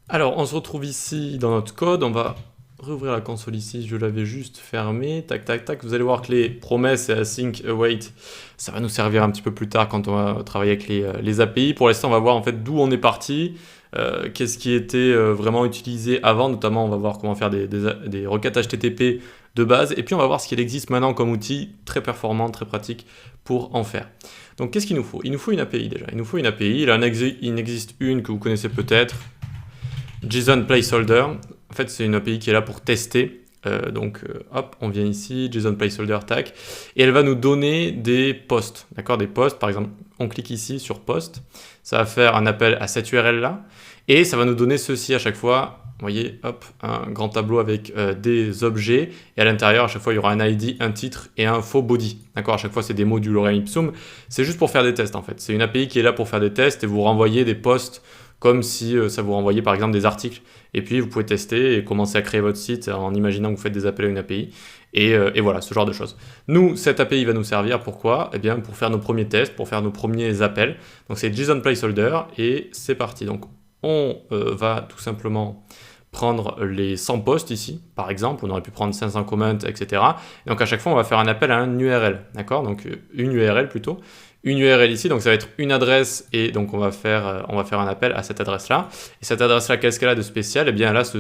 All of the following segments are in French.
Alors, on se retrouve ici dans notre code. On va rouvrir la console ici. Je l'avais juste fermée. Tac, tac, tac. Vous allez voir que les promesses et async await, ça va nous servir un petit peu plus tard quand on va travailler avec les API. Pour l'instant, on va voir en fait d'où on est parti. Qu'est-ce qui était vraiment utilisé avant. Notamment, on va voir comment faire des requêtes HTTP de base. Et puis, on va voir ce qu'il existe maintenant comme outil très performant, très pratique pour en faire. Donc, qu'est-ce qu'il nous faut? Il nous faut une API déjà. Il nous faut une API. Il en existe une que vous connaissez peut-être. JSON Placeholder, en fait c'est une API qui est là pour tester, hop, on vient ici, JSON Placeholder, tac, et elle va nous donner des posts, d'accord, des posts, par exemple, on clique ici sur post, ça va faire un appel à cette URL là, et ça va nous donner ceci à chaque fois, vous voyez, hop, un grand tableau avec des objets, et à l'intérieur, à chaque fois, il y aura un ID, un titre et un faux body, d'accord, à chaque fois, c'est des mots du lorem ipsum, c'est juste pour faire des tests en fait, c'est une API qui est là pour faire des tests et vous renvoyer des posts comme si ça vous renvoyait par exemple des articles. Et puis vous pouvez tester et commencer à créer votre site en imaginant que vous faites des appels à une API. Et voilà, ce genre de choses. Nous, cette API va nous servir, pourquoi? Eh bien, pour faire nos premiers tests, pour faire nos premiers appels. Donc c'est JSON Placeholder et c'est parti. Donc on va tout simplement prendre les 100 posts ici, par exemple, on aurait pu prendre 500 comments, etc. Et donc à chaque fois, on va faire un appel à un URL, d'accord? Donc une URL plutôt. Une URL ici, donc ça va être une adresse et donc on va faire un appel à cette adresse-là. Et cette adresse-là, qu'est-ce qu'elle a de spécial? Eh bien, elle a ce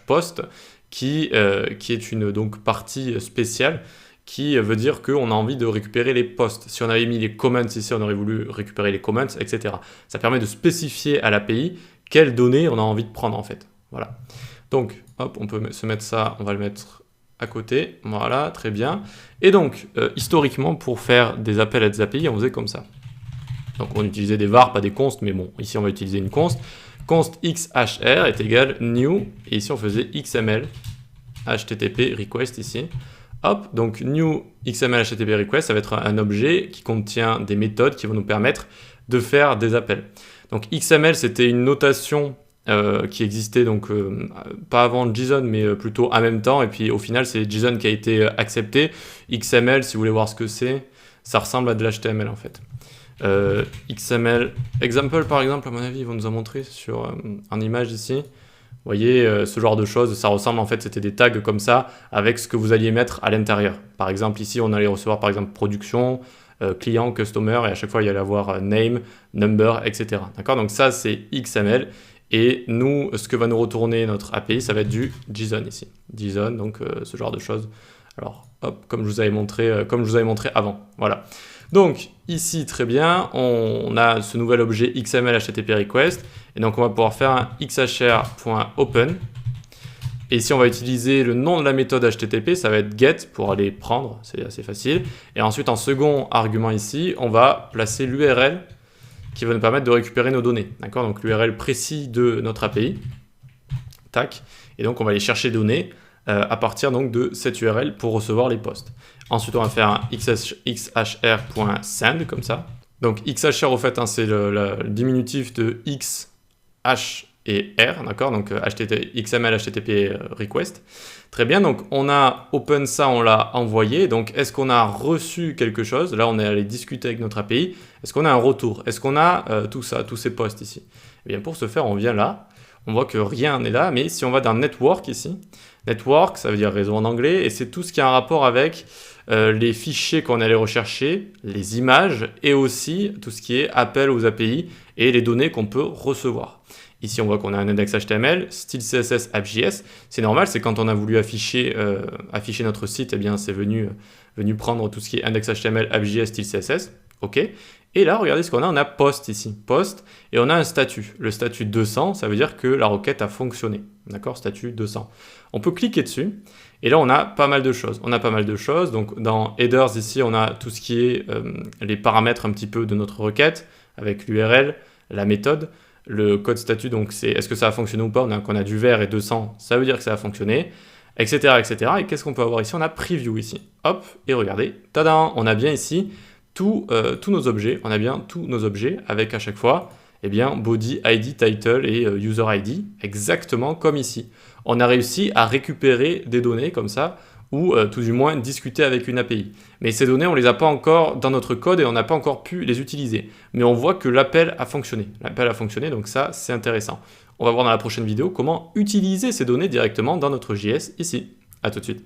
/post qui est une donc, partie spéciale qui veut dire qu'on a envie de récupérer les posts. Si on avait mis les comments ici, on aurait voulu récupérer les comments, etc. Ça permet de spécifier à l'API quelles données on a envie de prendre en fait. Voilà. Donc, hop, on peut se mettre ça, on va le mettre à côté, voilà, très bien. Et donc, historiquement, pour faire des appels à des API, on faisait comme ça. Donc, on utilisait des var, pas des const, mais bon, ici, on va utiliser une const. Const xhr est égal new, et ici, on faisait xml http request ici. Hop, donc new xml http request, ça va être un objet qui contient des méthodes qui vont nous permettre de faire des appels. Donc, XML, c'était une notation qui existait donc pas avant JSON mais plutôt en même temps, et puis au final c'est JSON qui a été accepté. XML, si vous voulez voir ce que c'est, ça ressemble à de l'HTML en fait. XML example par exemple, à mon avis ils vont nous en montrer sur en image ici. Vous voyez ce genre de choses, ça ressemble en fait, c'était des tags comme ça avec ce que vous alliez mettre à l'intérieur. Par exemple ici on allait recevoir par exemple production, client, customer, et à chaque fois il y allait avoir name, number, etc. D'accord, donc ça c'est XML. Et nous, ce que va nous retourner notre API, ça va être du JSON ici. JSON, donc ce genre de choses. Alors, hop, comme je vous avais montré avant. Voilà. Donc, ici, très bien, on a ce nouvel objet XML HTTP request. Et donc, on va pouvoir faire un xhr.open. Et ici, on va utiliser le nom de la méthode HTTP, ça va être get pour aller prendre, c'est assez facile. Et ensuite, en second argument ici, on va placer l'URL qui va nous permettre de récupérer nos données, d'accord? Donc l'URL précis de notre API, tac, et donc on va aller chercher les données à partir donc de cette URL pour recevoir les posts. Ensuite, on va faire un xhr.send comme ça. Donc xhr, au fait, hein, c'est le diminutif de x, h et r, d'accord? Donc XML HTTP request. Très bien, donc on a open ça, on l'a envoyé. Donc est-ce qu'on a reçu quelque chose? Là, on est allé discuter avec notre API. Est-ce qu'on a un retour? Est-ce qu'on a tout ça, tous ces posts ici? Eh bien, pour ce faire, on vient là. On voit que rien n'est là, mais si on va dans Network ici, Network, ça veut dire réseau en anglais, et c'est tout ce qui a un rapport avec les fichiers qu'on allait rechercher, les images, et aussi tout ce qui est appel aux API et les données qu'on peut recevoir. Ici, on voit qu'on a un index HTML, style CSS, App.js. C'est normal, c'est quand on a voulu afficher notre site, eh bien, c'est venu prendre tout ce qui est index HTML, App.js, style CSS. OK. Et là, regardez ce qu'on a. On a post ici, post, et on a un statut. Le statut 200, ça veut dire que la requête a fonctionné. D'accord, statut 200. On peut cliquer dessus, et là, on a pas mal de choses. Donc, dans headers, ici, on a tout ce qui est les paramètres un petit peu de notre requête, avec l'URL, la méthode. Le code statut, donc c'est est-ce que ça a fonctionné ou pas. On a du vert et 200, ça veut dire que ça a fonctionné, etc. etc. Et qu'est-ce qu'on peut avoir ici? On a preview ici. Hop, et regardez, tadam, on a bien ici tous nos objets. On a bien tous nos objets avec à chaque fois eh bien, body, ID, title et user ID, exactement comme ici. On a réussi à récupérer des données comme ça, ou tout du moins discuter avec une API. Mais ces données, on ne les a pas encore dans notre code et on n'a pas encore pu les utiliser. Mais on voit que l'appel a fonctionné. L'appel a fonctionné, donc ça, c'est intéressant. on va voir dans la prochaine vidéo comment utiliser ces données directement dans notre JS ici. À tout de suite.